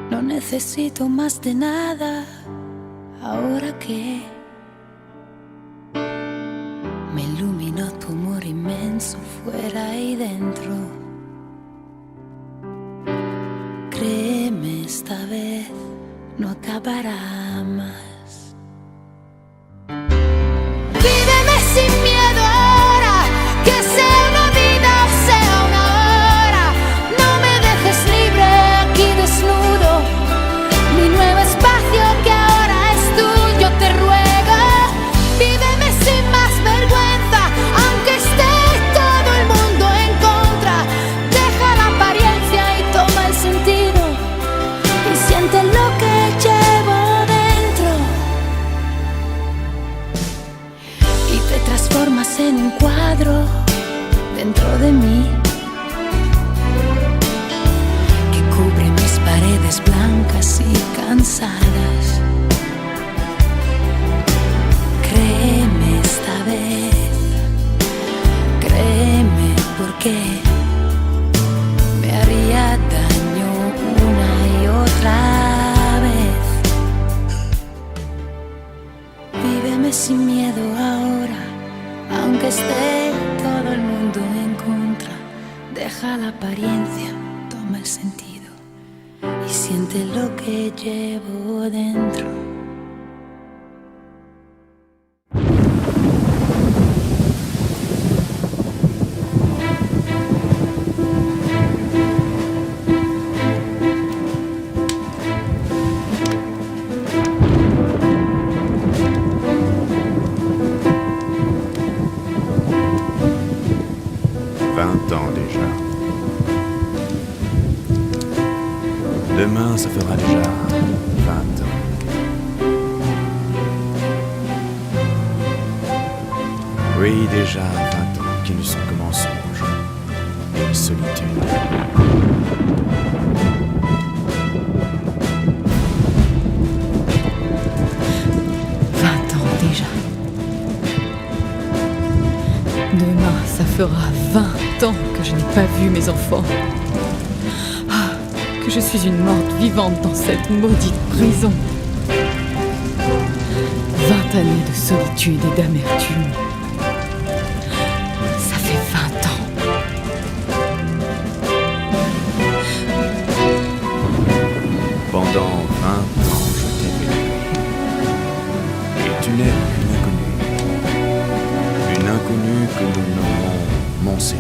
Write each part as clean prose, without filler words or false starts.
No necesito más de nada, ahora que me iluminó tu amor inmenso fuera y dentro. Créeme, esta vez no acabará más. Víveme sin miedo ahora, que sea una vida o sea una hora. No me dejes libre aquí desnudo, mi nuevo espacio que ahora es tuyo, te ruego. Víveme sin más vergüenza, aunque esté todo el mundo en contra. Deja la apariencia y toma el sentido, y siente lo que llevo dentro. Y te transformas en un cuadro dentro de mí, que cubre mis paredes blancas y cansadas. Créeme esta vez, créeme, porque me haría daño una y otra vez. Víveme sin miedo ahora, aunque esté todo el mundo en contra. Deja la apariencia, toma el sentido, y siente lo que llevo dentro. Demain, ça fera déjà 20 ans. Oui, déjà 20 ans qui ne sont que mensonges et solitude. Déjà. Demain, ça fera 20 ans que je n'ai pas vu mes enfants. Ah, que je suis une morte vivante dans cette maudite prison. 20 années de solitude et d'amertume. Ça fait 20 ans. Pendant 20 ans, je t'ai aimé. Et tu n'es qu'une inconnue. Une inconnue que nous nommons Montserrat.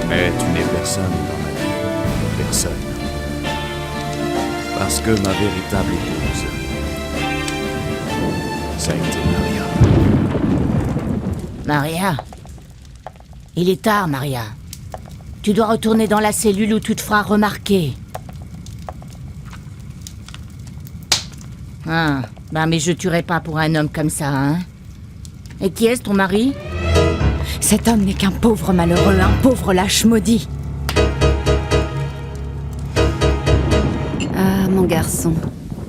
Mais tu n'es personne dans ma vie. Personne. Parce que ma véritable épouse, ça a été Maria. Maria? Il est tard, Maria. Tu dois retourner dans la cellule où tu te feras remarquer. Ah, mais je tuerai pas pour un homme comme ça, hein? Et qui est-ce, ton mari? Cet homme n'est qu'un pauvre malheureux, un pauvre lâche maudit. Ah, mon garçon,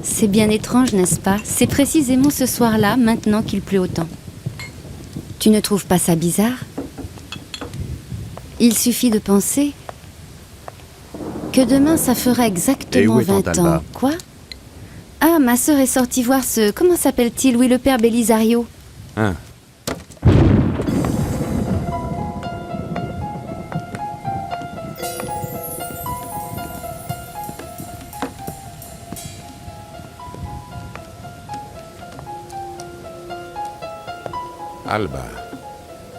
c'est bien étrange, n'est-ce pas? C'est précisément ce soir-là, maintenant qu'il pleut autant. Tu ne trouves pas ça bizarre? Il suffit de penser que demain, ça fera exactement 20 ans. Quoi? Ah, ma sœur est sortie voir ce... Comment s'appelle-t-il? Oui, le père Belisario. Hein? Alba,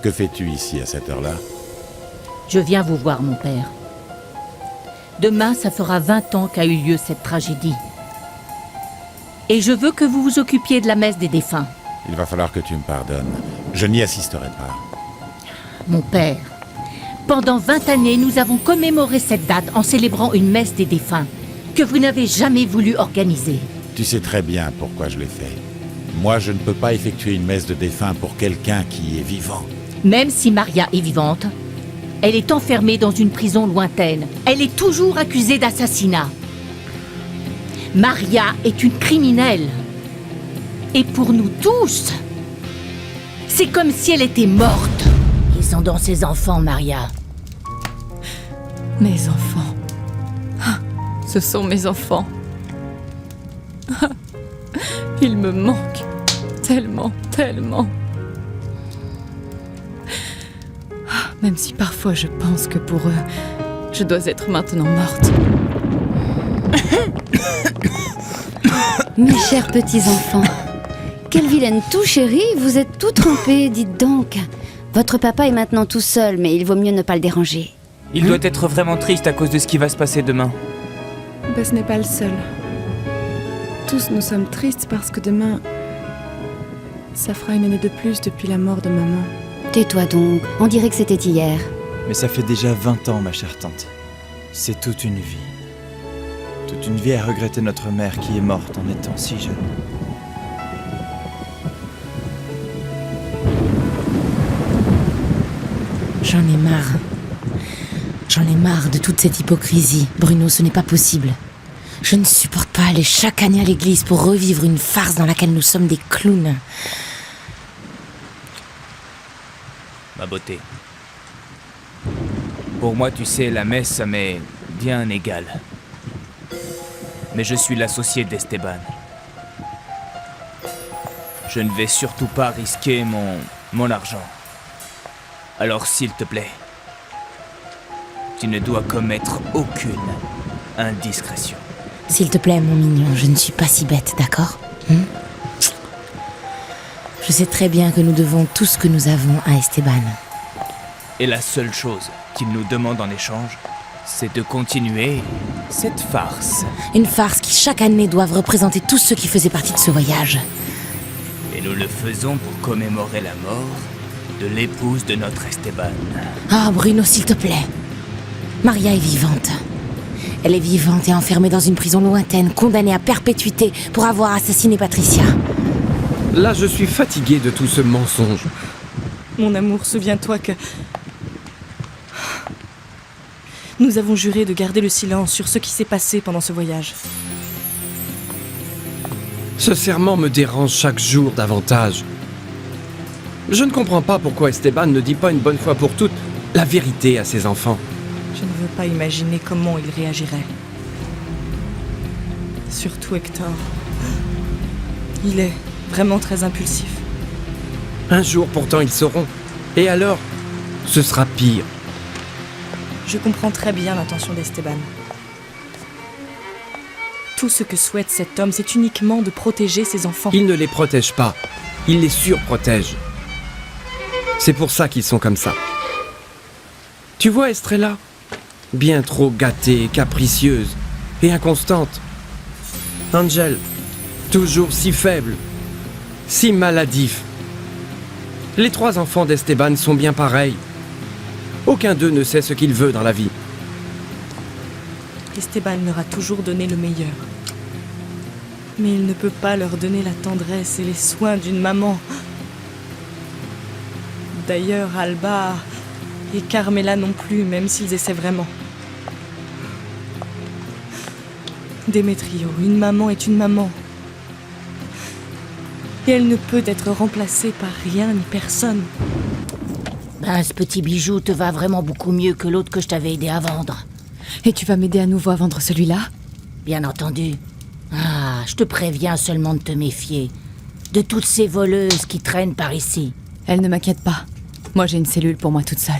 que fais-tu ici à cette heure-là? Je viens vous voir, mon père. Demain, ça fera 20 ans qu'a eu lieu cette tragédie. Et je veux que vous vous occupiez de la messe des défunts. Il va falloir que tu me pardonnes. Je n'y assisterai pas. Mon père, pendant 20 années, nous avons commémoré cette date en célébrant une messe des défunts que vous n'avez jamais voulu organiser. Tu sais très bien pourquoi je l'ai fait. Moi, je ne peux pas effectuer une messe de défunt pour quelqu'un qui est vivant. Même si Maria est vivante, elle est enfermée dans une prison lointaine. Elle est toujours accusée d'assassinat. Maria est une criminelle. Et pour nous tous, C'est comme si elle était morte. Ils sont dans ses enfants, Maria. Mes enfants. Ah, ce sont mes enfants. Ah, ils me manquent tellement, tellement. Ah, même si parfois je pense que pour eux, je dois être maintenant morte. Mes chers petits-enfants, quelle vilaine toux, chérie, vous êtes tout trempés, dites donc. Votre papa est maintenant tout seul, mais il vaut mieux ne pas le déranger. Il doit être vraiment triste à cause de ce qui va se passer demain. Ce n'est pas le seul. Tous nous sommes tristes parce que demain, ça fera une année de plus depuis la mort de maman. Tais-toi donc, on dirait que c'était hier. Mais ça fait déjà 20 ans, ma chère tante. C'est toute une vie. Toute une vie à regretter notre mère qui est morte en étant si jeune. J'en ai marre. J'en ai marre de toute cette hypocrisie. Bruno, ce n'est pas possible. Je ne supporte pas aller chaque année à l'église pour revivre une farce dans laquelle nous sommes des clowns. Ma beauté. Pour moi, tu sais, la messe, ça m'est bien égal. Mais je suis l'associé d'Esteban. Je ne vais surtout pas risquer mon argent. Alors s'il te plaît, tu ne dois commettre aucune indiscrétion. S'il te plaît, mon mignon, je ne suis pas si bête, d'accord ? Je sais très bien que nous devons tout ce que nous avons à Esteban. Et la seule chose qu'il nous demande en échange, c'est de continuer cette farce. Une farce qui, chaque année, doit représenter tous ceux qui faisaient partie de ce voyage. Et nous le faisons pour commémorer la mort de l'épouse de notre Esteban. Ah, Bruno, s'il te plaît. Maria est vivante. Elle est vivante et enfermée dans une prison lointaine, condamnée à perpétuité pour avoir assassiné Patricia. Là, je suis fatigué de tout ce mensonge. Mon amour, souviens-toi que... Nous avons juré de garder le silence sur ce qui s'est passé pendant ce voyage. Ce serment me dérange chaque jour davantage. Je ne comprends pas pourquoi Esteban ne dit pas une bonne fois pour toutes la vérité à ses enfants. Je ne veux pas imaginer comment il réagirait. Surtout Hector. Il est vraiment très impulsif. Un jour pourtant ils sauront. Et alors, ce sera pire. Je comprends très bien l'intention d'Esteban. Tout ce que souhaite cet homme, c'est uniquement de protéger ses enfants. Il ne les protège pas. Il les surprotège. C'est pour ça qu'ils sont comme ça. Tu vois Estrella ? Bien trop gâtée, capricieuse et inconstante. Angel, toujours si faible, si maladif. Les 3 enfants d'Esteban sont bien pareils. Aucun d'eux ne sait ce qu'il veut dans la vie. Esteban leur a toujours donné le meilleur. Mais il ne peut pas leur donner la tendresse et les soins d'une maman. D'ailleurs, Alba et Carmela non plus, même s'ils essaient vraiment. Démétrio, une maman est une maman. Et elle ne peut être remplacée par rien ni personne. Ben, ce petit bijou te va vraiment beaucoup mieux que l'autre que je t'avais aidé à vendre. Et tu vas m'aider à nouveau à vendre celui-là ? Bien entendu. Ah, je te préviens seulement de te méfier. De toutes ces voleuses qui traînent par ici. Elle ne m'inquiète pas. Moi, j'ai une cellule pour moi toute seule.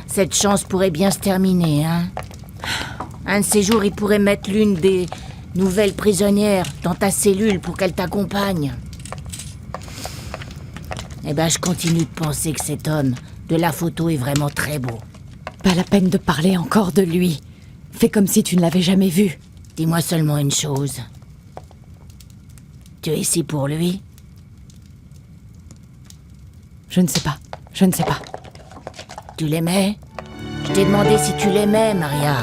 Cette chance pourrait bien se terminer, hein. Un de ces jours, il pourrait mettre l'une des nouvelles prisonnières dans ta cellule pour qu'elle t'accompagne. Eh ben, je continue de penser que cet homme de la photo est vraiment très beau. Pas la peine de parler encore de lui. Fais comme si tu ne l'avais jamais vu. Dis-moi seulement une chose. Tu es ici pour lui ? Je ne sais pas. Je ne sais pas. Tu l'aimais ? Je t'ai demandé si tu l'aimais, Maria.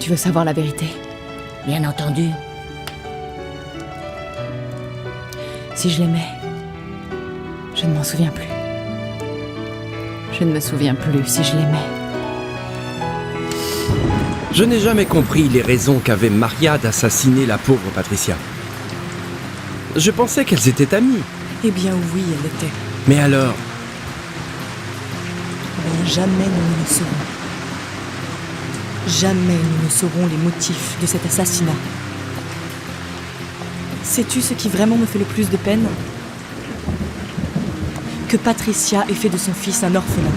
Tu veux savoir la vérité ? Bien entendu. Si je l'aimais, je ne m'en souviens plus. Je ne me souviens plus si je l'aimais. Je n'ai jamais compris les raisons qu'avait Maria d'assassiner la pauvre Patricia. Je pensais qu'elles étaient amies. Eh bien oui, elle était. Mais alors? Ben, jamais nous ne le saurons. Jamais nous ne saurons les motifs de cet assassinat. Sais-tu ce qui vraiment me fait le plus de peine? Que Patricia ait fait de son fils un orphelin.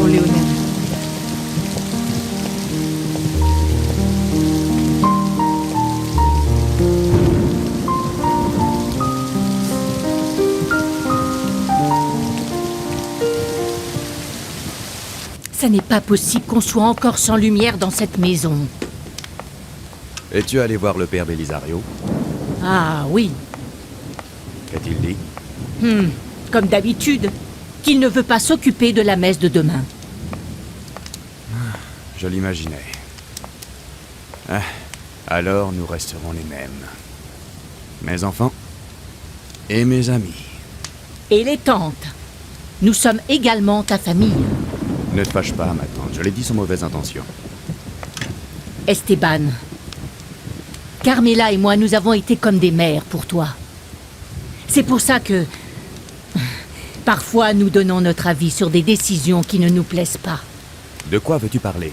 Oh Léonel. Ça n'est pas possible qu'on soit encore sans lumière dans cette maison. Es-tu allé voir le père Belisario? Ah oui, Qu'a-t-il dit? comme d'habitude, qu'il ne veut pas s'occuper de la messe de demain. Je l'imaginais. Ah, alors nous resterons les mêmes. Mes enfants et mes amis. Et les tantes. Nous sommes également ta famille. Ne te fâche pas, ma tante, je l'ai dit sans mauvaise intention. Esteban. Carmela et moi, nous avons été comme des mères pour toi. C'est pour ça que... Parfois, nous donnons notre avis sur des décisions qui ne nous plaisent pas. De quoi veux-tu parler?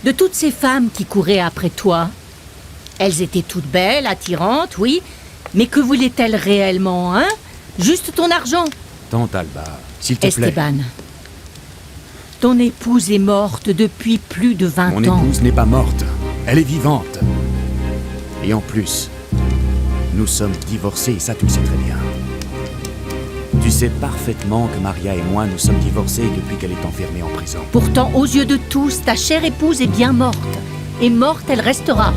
De toutes ces femmes qui couraient après toi. Elles étaient toutes belles, attirantes, oui. Mais que voulaient-elles réellement, hein? Juste ton argent. Tante Alba, s'il te plaît. Esteban, ton épouse est morte depuis plus de 20 Mon ans. épouse n'est pas morte. Elle est vivante. Et en plus, nous sommes divorcés, et ça tu le sais très bien. Tu sais parfaitement que Maria et moi, nous sommes divorcés depuis qu'elle est enfermée en prison. Pourtant, aux yeux de tous, ta chère épouse est bien morte. Et morte, elle restera.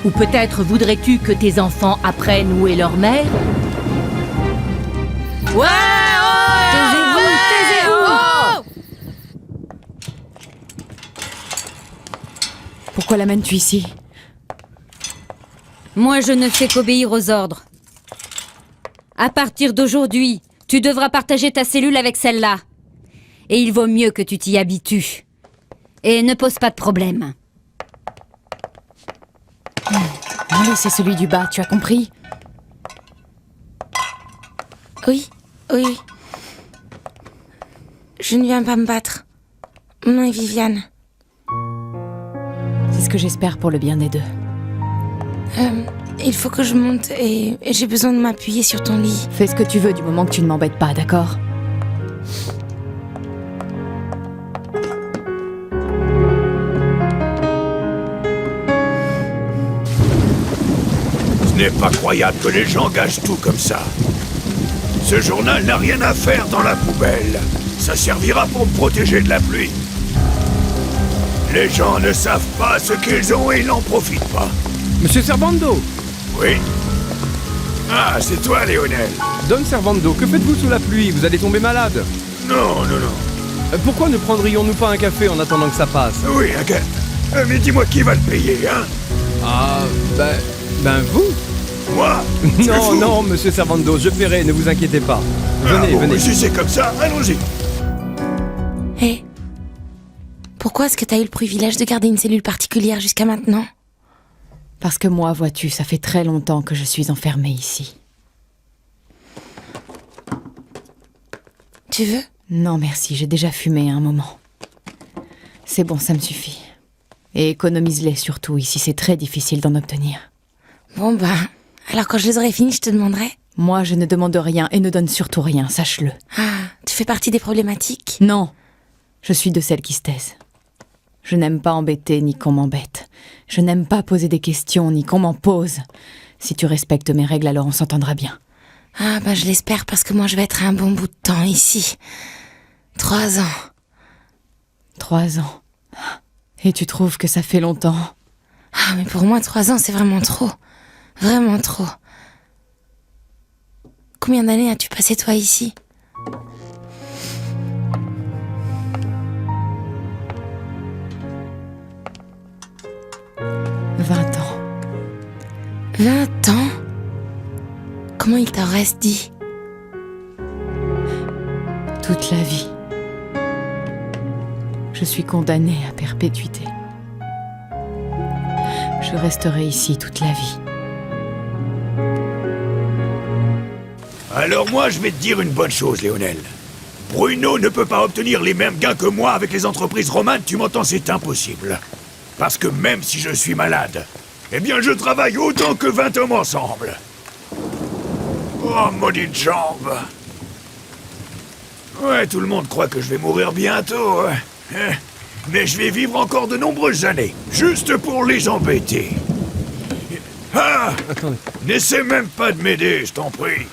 Ou peut-être voudrais-tu que tes enfants apprennent où est leur mère? Ouais! Pourquoi l'amènes-tu ici? Moi, je ne fais qu'obéir aux ordres. À partir d'aujourd'hui, tu devras partager ta cellule avec celle-là. Et il vaut mieux que tu t'y habitues. Et ne pose pas de problème. Allez, c'est celui du bas, tu as compris? Oui, oui. Je ne viens pas me battre. Mon nom est Viviane. C'est ce que j'espère pour le bien des deux. Il faut que je monte et j'ai besoin de m'appuyer sur ton lit. Fais ce que tu veux du moment que tu ne m'embêtes pas, d'accord? Ce n'est pas croyable que les gens gâchent tout comme ça. Ce journal n'a rien à faire dans la poubelle. Ça servira pour me protéger de la pluie. Les gens ne savent pas ce qu'ils ont et ils n'en profitent pas. Monsieur Servando! Oui. Ah, c'est toi, Léonel. Don Servando, que faites-vous sous la pluie? Vous allez tomber malade. Non, non, non. Pourquoi ne prendrions-nous pas un café en attendant que ça passe? Oui, ok. Mais dis-moi qui va le payer, hein? Ah, ben vous? Moi? Tu es Non, fou? non, monsieur Servando, je paierai, ne vous inquiétez pas. Ah Venez, bon, venez. Si c'est comme ça, allons-y. Hé, pourquoi est-ce que t'as eu le privilège de garder une cellule particulière jusqu'à maintenant? Parce que moi, vois-tu, ça fait très longtemps que je suis enfermée ici. Tu veux? Non, merci, j'ai déjà fumé un moment. C'est bon, ça me suffit. Et économise-les surtout, ici c'est très difficile d'en obtenir. Bon bah, alors quand je les aurai finis, je te demanderai. Moi, je ne demande rien et ne donne surtout rien, sache-le. Ah, tu fais partie des problématiques? Non, je suis de celles qui se taisent. Je n'aime pas embêter ni qu'on m'embête. Je n'aime pas poser des questions ni qu'on m'en pose. Si tu respectes mes règles, alors on s'entendra bien. Ah bah je l'espère parce que moi je vais être un bon bout de temps ici. 3 ans. 3 ans. Et tu trouves que ça fait longtemps? Ah mais pour moi 3 ans c'est vraiment trop. Vraiment trop. Combien d'années as-tu passé toi ici? « 20 ans. 20 ans? Comment il t'en reste dit? Toute la vie. Je suis condamnée à perpétuité. Je resterai ici toute la vie. Alors moi, je vais te dire une bonne chose, Léonel. Bruno ne peut pas obtenir les mêmes gains que moi avec les entreprises romanes, tu m'entends, c'est impossible. Parce que même si je suis malade, eh bien je travaille autant que 20 hommes ensemble. Oh, maudite jambe. Ouais, tout le monde croit que je vais mourir bientôt. Mais je vais vivre encore de nombreuses années, juste pour les embêter. Ah! Attendez. N'essaie même pas de m'aider, je t'en prie.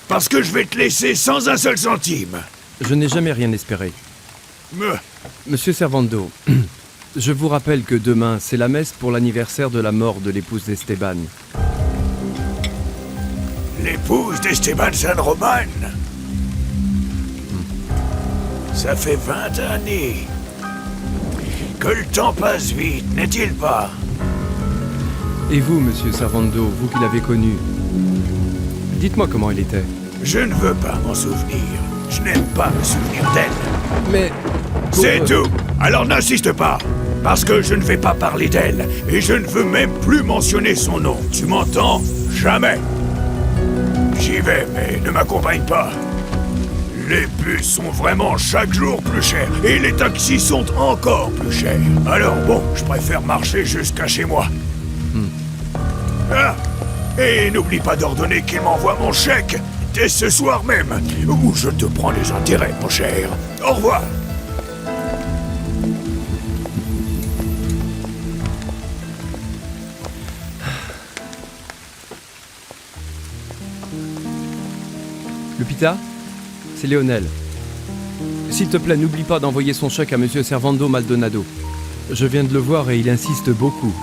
Parce que je vais te laisser sans un seul centime. Je n'ai jamais rien espéré. Monsieur Servando, je vous rappelle que demain, c'est la messe pour l'anniversaire de la mort de l'épouse d'Esteban. L'épouse d'Esteban San Roman. Ça fait 20 années. Que le temps passe vite, n'est-il pas? Et vous, monsieur Servando, vous qui l'avez connue, dites-moi comment elle était. Je ne veux pas m'en souvenir. Je n'aime pas me souvenir d'elle. Mais... C'est tout. Alors n'insiste pas. Parce que je ne vais pas parler d'elle. Et je ne veux même plus mentionner son nom. Tu m'entends? Jamais. J'y vais, mais ne m'accompagne pas. Les bus sont vraiment chaque jour plus chers. Et les taxis sont encore plus chers. Alors bon, je préfère marcher jusqu'à chez moi. Ah! Et n'oublie pas d'ordonner qu'il m'envoie mon chèque dès ce soir même, ou je te prends les intérêts, mon cher. Au revoir. Lupita, c'est Léonel. S'il te plaît, n'oublie pas d'envoyer son chèque à monsieur Servando Maldonado. Je viens de le voir et il insiste beaucoup.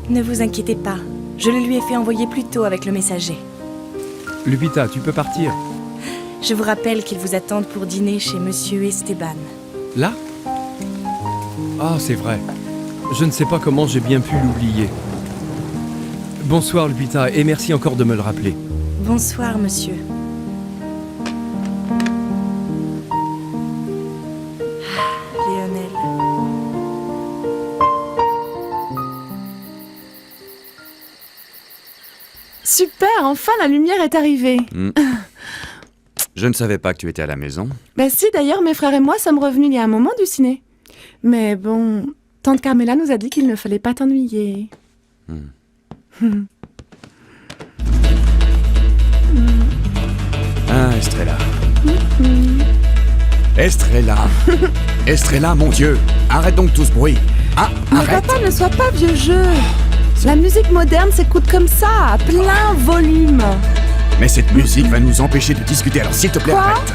Ne vous inquiétez pas. Je le lui ai fait envoyer plus tôt avec le messager. Lupita, tu peux partir. Je vous rappelle qu'ils vous attendent pour dîner chez Monsieur Esteban. Là? Ah, c'est vrai. Je ne sais pas comment j'ai bien pu l'oublier. Bonsoir, Lupita, et merci encore de me le rappeler. Bonsoir, monsieur. Léonel. Super, enfin la lumière est arrivée. Je ne savais pas que tu étais à la maison. Bah si, d'ailleurs, mes frères et moi sommes revenus il y a un moment du ciné. Mais bon, tante Carmela nous a dit qu'il ne fallait pas t'ennuyer. Ah, Estrella. Estrella. Estrella, mon Dieu. Arrête donc tout ce bruit. Ah, Mais arrête. papa, ne sois pas vieux jeu. La musique moderne s'écoute comme ça, à plein volume. Mais cette musique va nous empêcher de discuter, alors s'il te plaît, Quoi? arrête.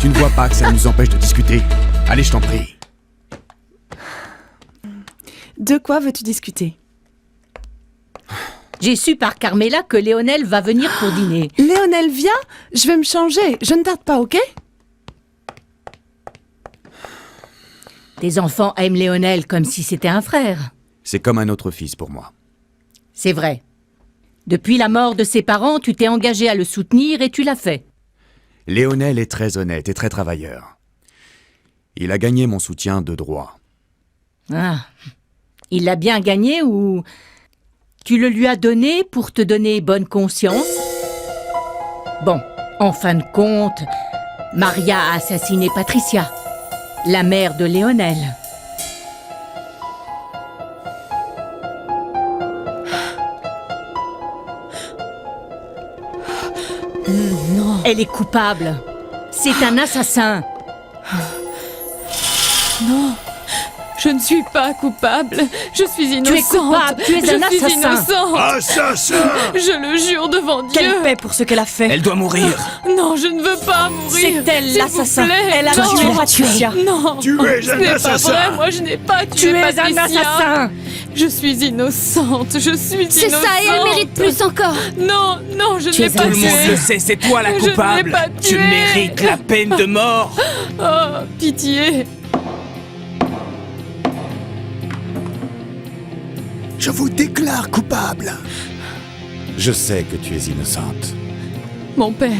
Tu ne vois pas que ça nous empêche de discuter. Allez, je t'en prie. De quoi veux-tu discuter? J'ai su par Carmela que Léonel va venir pour dîner. Léonel, viens. Je vais me changer. Je ne tarde pas, ok? Tes enfants aiment Léonel comme si c'était un frère. C'est comme un autre fils pour moi. C'est vrai. Depuis la mort de ses parents, tu t'es engagé à le soutenir et tu l'as fait. Léonel est très honnête et très travailleur. Il a gagné mon soutien de droit. Ah. Il l'a bien gagné ou... Tu le lui as donné pour te donner bonne conscience? Bon, en fin de compte, Maria a assassiné Patricia, la mère de Léonel. Non. Elle est coupable. C'est un assassin. Non, je ne suis pas coupable. Je suis innocente. Tu es coupable, tu es un Je suis assassin. innocente. Assassin! Je le jure devant Dieu. Qu'elle paie pour ce qu'elle a fait. Elle doit mourir. Non, je ne veux pas mourir. C'est elle S'il l'assassin. vous plaît. Elle a Non. tué Patricia. Non. Tu es Ce un n'est pas assassin. vrai. Moi, je n'ai pas tué Tu es Patricia. un assassin. Je suis innocente. Je suis innocente. C'est ça, et elle mérite plus encore. Non, non, je ne Tu l'ai es pas Tout le monde le tué. sait, c'est toi la Je ne l'ai coupable. pas Tu tué. mérites la peine de mort. Oh, pitié. Je vous déclare coupable. Je sais que tu es innocente. Mon père,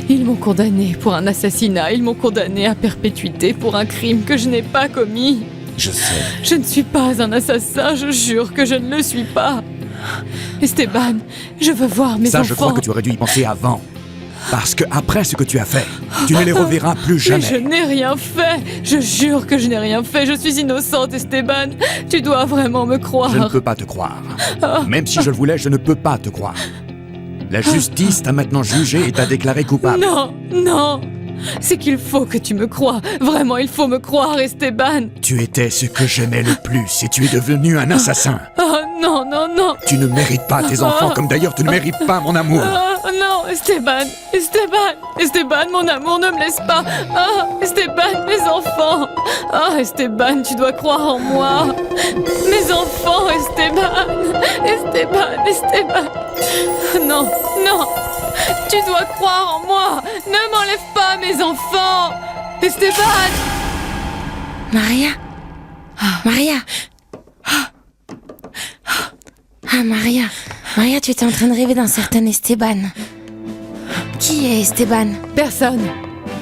ils m'ont condamné pour un assassinat. Ils m'ont condamné à perpétuité pour un crime que je n'ai pas commis. Je sais. Je ne suis pas un assassin, je jure que je ne le suis pas. Esteban, je veux voir mes Ça, enfants. je crois que tu aurais dû y penser avant. Parce que après ce que tu as fait, tu ne les reverras plus Mais jamais. je n'ai rien fait. Je jure que je n'ai rien fait. Je suis innocente, Esteban. Tu dois vraiment me croire. Je ne peux pas te croire. Même si je le voulais, je ne peux pas te croire. La justice t'a maintenant jugé et t'a déclaré coupable. Non, non. C'est qu'il faut que tu me crois. Vraiment, il faut me croire, Esteban. Tu étais ce que j'aimais le plus et tu es devenu un assassin. Oh non, non, non. Tu ne mérites pas tes enfants, comme d'ailleurs tu ne mérites pas mon amour. Non, Esteban, Esteban, Esteban, mon amour, ne me laisse pas. Ah, Esteban, mes enfants. Ah, Esteban, tu dois croire en moi. Mes enfants, Esteban, Esteban, Esteban. Non, non, tu dois croire en moi. Ne m'enlève pas mes enfants. Esteban. Maria? Maria? Ah, Maria. Maria, tu étais en train de rêver d'un certain Esteban. Qui est Esteban? Personne.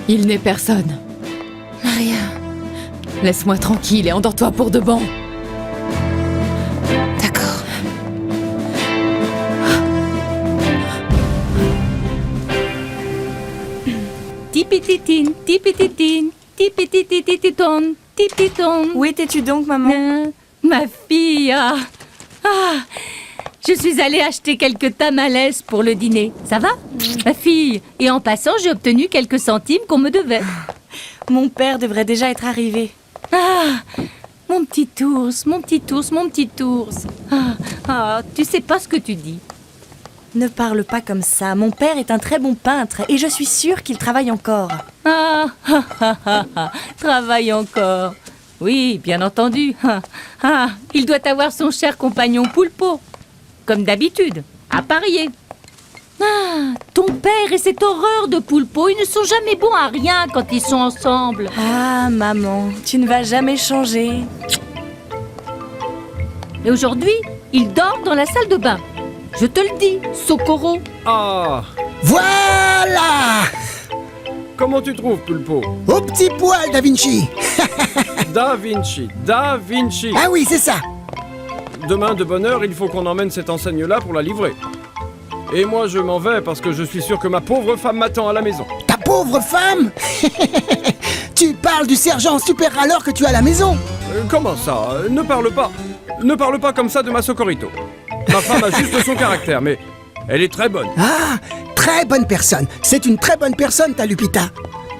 Il n'est personne. Maria. Laisse-moi tranquille et endors-toi pour de bon. D'accord. Tipititine, tipititine, tipititititon, tipiton. Où étais-tu donc, maman? Ma fille, je suis allée acheter quelques tamales pour le dîner. Ça va, ma fille? Et en passant, j'ai obtenu quelques centimes qu'on me devait. Mon père devrait déjà être arrivé. Mon petit ours, mon petit ours, mon petit ours. Tu sais pas ce que tu dis. Ne parle pas comme ça. Mon père est un très bon peintre et je suis sûre qu'il travaille encore. Travaille encore. Oui, bien entendu. Il doit avoir son cher compagnon Poulpo. Comme d'habitude, à parier. Ton père et cette horreur de Poulpo, ils ne sont jamais bons à rien quand ils sont ensemble. Ah, maman, tu ne vas jamais changer. Et aujourd'hui, il dort dans la salle de bain. Je te le dis, Socorro. Ah! Voilà! Comment tu trouves, Pulpo? Au petit poil, Da Vinci! Da Vinci, Da Vinci! Ah oui, c'est ça! Demain, de bonne heure, il faut qu'on emmène cette enseigne-là pour la livrer. Et moi, je m'en vais parce que je suis sûr que ma pauvre femme m'attend à la maison. Ta pauvre femme? Tu parles du sergent super râleur que tu as à la maison? Comment ça? Ne parle pas. Ne parle pas comme ça de ma Socorito. Ma femme a juste son caractère, mais elle est très bonne. Ah, très bonne personne. C'est une très bonne personne, ta Lupita.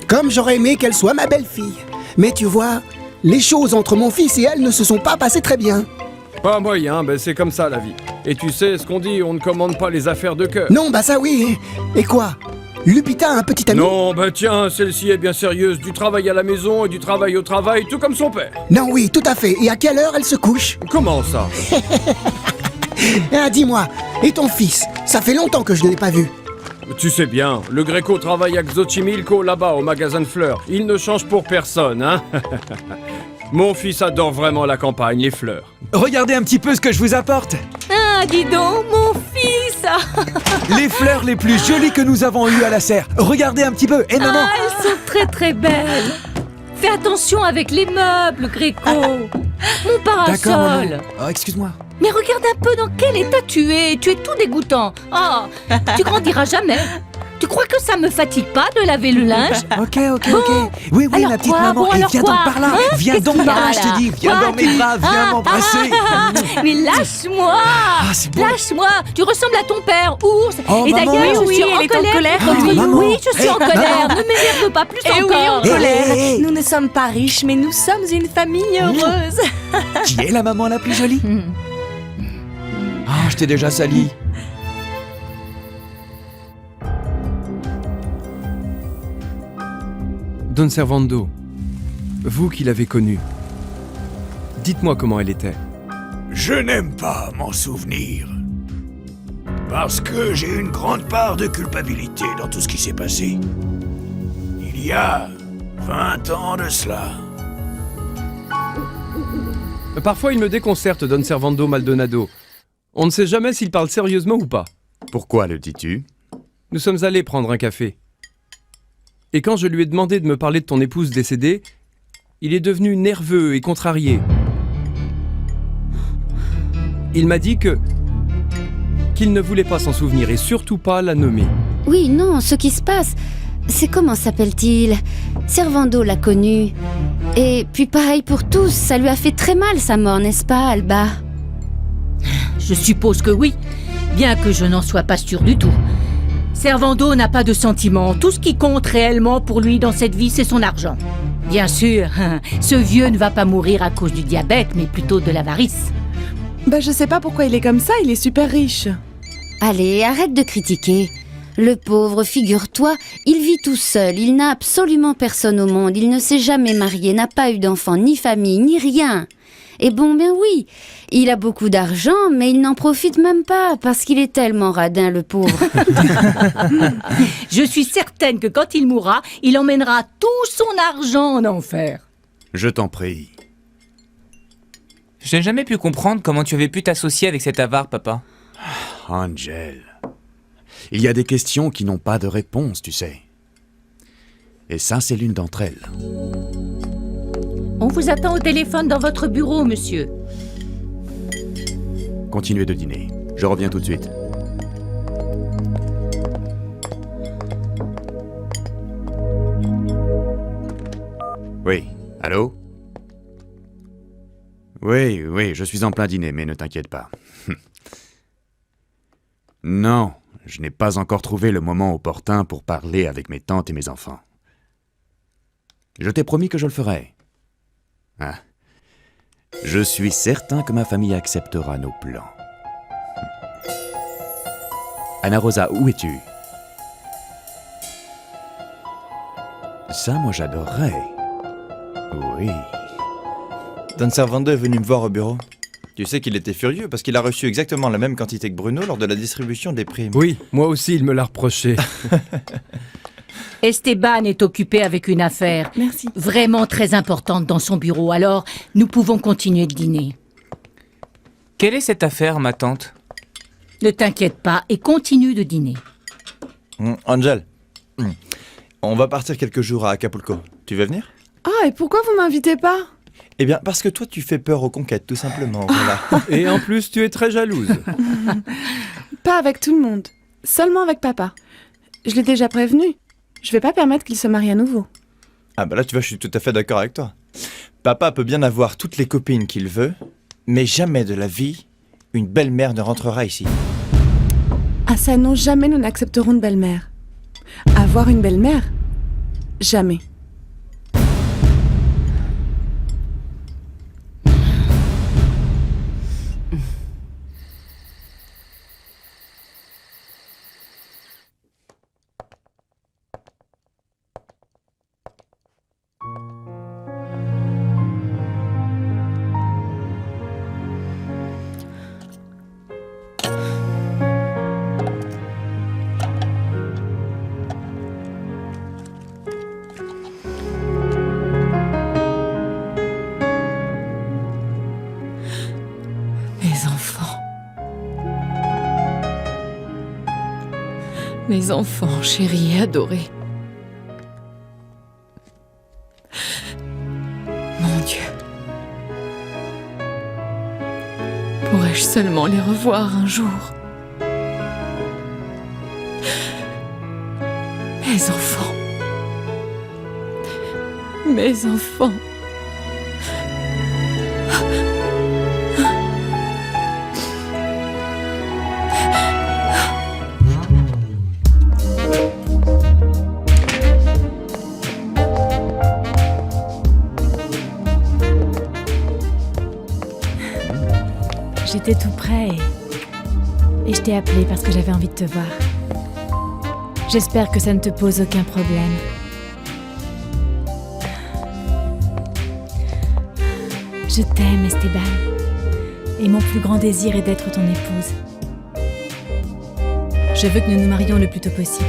Comme j'aurais aimé qu'elle soit ma belle-fille. Mais tu vois, les choses entre mon fils et elle ne se sont pas passées très bien. Pas moyen, ben c'est comme ça la vie. Et tu sais ce qu'on dit, on ne commande pas les affaires de cœur. Non, bah ça oui. Et quoi? Lupita a un petit ami? Non, bah tiens, celle-ci est bien sérieuse. Du travail à la maison et du travail au travail, tout comme son père. Non, oui, tout à fait. Et à quelle heure elle se couche? Comment ça? Ah, dis-moi, et ton fils? Ça fait longtemps que je ne l'ai pas vu. Tu sais bien, le Gréco travaille à Xochimilco, là-bas, au magasin de fleurs. Il ne change pour personne, hein. Mon fils adore vraiment la campagne, les fleurs. Regardez un petit peu ce que je vous apporte. Dis donc, mon fils. Les fleurs les plus jolies que nous avons eues à la serre. Regardez un petit peu. Et maman? Elles sont très très belles. Fais attention avec les meubles, Gréco. Mon D'accord, parasol. maman. Oh, excuse-moi. Mais regarde un peu dans quel état tu es. Tu es tout dégoûtant. Tu grandiras jamais. Tu crois que ça me fatigue pas de laver le linge? Ok. Oui, alors ma petite quoi? maman. Bon, Et alors viens quoi? donc par là. Hein? Viens Qu'est-ce donc qu'il y a, par là, je là? te dis. Viens Quoi, dans mes bras, viens m'embrasser. Mais lâche-moi. C'est bon. Lâche-moi. Tu ressembles à ton père, ours. Oh, Et maman. d'ailleurs, je Oui, suis elle est en colère contre contre lui. lui. Maman. Oui, je suis en colère. maman. Ne m'énerve pas plus Eh oui, en encore. colère. Hé, hé, hé. Nous ne sommes pas riches, mais nous sommes une famille heureuse. Qui est la maman la plus jolie? Ah, je t'ai déjà sali. Don Servando, vous qui l'avez connue, dites-moi comment elle était. Je n'aime pas m'en souvenir. Parce que j'ai une grande part de culpabilité dans tout ce qui s'est passé. Il y a 20 ans de cela. Parfois, il me déconcerte, Don Servando Maldonado. On ne sait jamais s'il parle sérieusement ou pas. Pourquoi le dis-tu? Nous sommes allés prendre un café. Et quand je lui ai demandé de me parler de ton épouse décédée, il est devenu nerveux et contrarié. Il m'a dit qu'il ne voulait pas s'en souvenir et surtout pas la nommer. Oui, non, ce qui se passe, c'est comment s'appelle-t-il? Servando l'a connu. Et puis pareil pour tous, ça lui a fait très mal sa mort, n'est-ce pas, Alba? Je suppose que oui, bien que je n'en sois pas sûre du tout. Servando n'a pas de sentiments. Tout ce qui compte réellement pour lui dans cette vie, c'est son argent. Bien sûr, ce vieux ne va pas mourir à cause du diabète, mais plutôt de l'avarice. Bah je sais pas pourquoi il est comme ça, il est super riche. Allez, arrête de critiquer. Le pauvre, figure-toi, il vit tout seul, il n'a absolument personne au monde, il ne s'est jamais marié, n'a pas eu d'enfant, ni famille, ni rien. Et bon, bien oui, il a beaucoup d'argent, mais il n'en profite même pas, parce qu'il est tellement radin, le pauvre. Je suis certaine que quand il mourra, il emmènera tout son argent en enfer. Je t'en prie. Je n'ai jamais pu comprendre comment tu avais pu t'associer avec cet avare, papa. Angel. Il y a des questions qui n'ont pas de réponse, tu sais. Et ça, c'est l'une d'entre elles. On vous attend au téléphone dans votre bureau, monsieur. Continuez de dîner. Je reviens tout de suite. Oui, allô? Oui, je suis en plein dîner, mais ne t'inquiète pas. Non, je n'ai pas encore trouvé le moment opportun pour parler avec mes tantes et mes enfants. Je t'ai promis que je le ferai. Ah. Je suis certain que ma famille acceptera nos plans. Anna Rosa, où es-tu? Ça, moi, j'adorerais. Oui. Don Servando est venu me voir au bureau. Tu sais qu'il était furieux parce qu'il a reçu exactement la même quantité que Bruno lors de la distribution des primes. Oui, moi aussi, il me l'a reproché. Esteban est occupé avec une affaire vraiment très importante dans son bureau, alors nous pouvons continuer de dîner. Quelle est cette affaire, ma tante? Ne t'inquiète pas et continue de dîner. Angel, on va partir quelques jours à Acapulco. Tu veux venir? Ah, et pourquoi vous m'invitez pas? Eh bien, parce que toi, tu fais peur aux conquêtes, tout simplement. Voilà. Et en plus, tu es très jalouse. Pas avec tout le monde, seulement avec papa. Je l'ai déjà prévenu. Je vais pas permettre qu'il se marie à nouveau. Ah bah là, tu vois, je suis tout à fait d'accord avec toi. Papa peut bien avoir toutes les copines qu'il veut, mais jamais de la vie, une belle-mère ne rentrera ici. Ah ça non, jamais nous n'accepterons de belle-mère. Avoir une belle-mère? Jamais. Mes enfants, chéris et adorés. Mon Dieu. Pourrais-je seulement les revoir un jour? Mes enfants. Mes enfants. J'étais tout près et je t'ai appelé parce que j'avais envie de te voir. J'espère que ça ne te pose aucun problème. Je t'aime, Esteban. Et mon plus grand désir est d'être ton épouse. Je veux que nous nous marions le plus tôt possible.